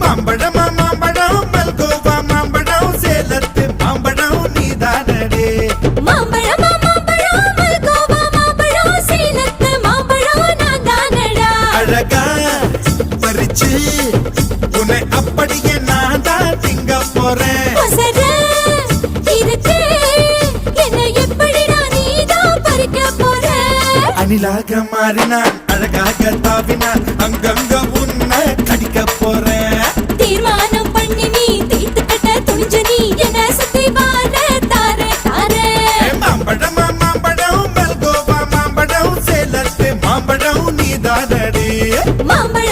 மாம்பழமா மாம்பழம் மல்கோவா மாம்பழம் சேலத்து மாம்பழம் நீதானடே. மாம்பழமா மாம்பழம் மல்கோவா மாம்பழம் சேலத்து மாம்பழம் நான் தானடா. அழகா பறிச்சு உன்னை அப்படியே நான் தான் திங்க போறேன். ஒசர இருக்கு என்னை எப்படிடா நீதான் பறிக்க போற? அணிலாக மாறினான் அழகாக தாவினான் அங்கங்க உன்னை கடிக்க போறேன். தீர்மானம் பண்ணி நீ தீர்த்து கட்ட துணிஞ்ச நீ என்ன சுத்தி வாழ தாரே தாரே. மாம்பழமா மாம்பழம் மல்கோவா மாம்பழம் சேலத்து மாம்பழம் நீதானடே. மாம்பழம்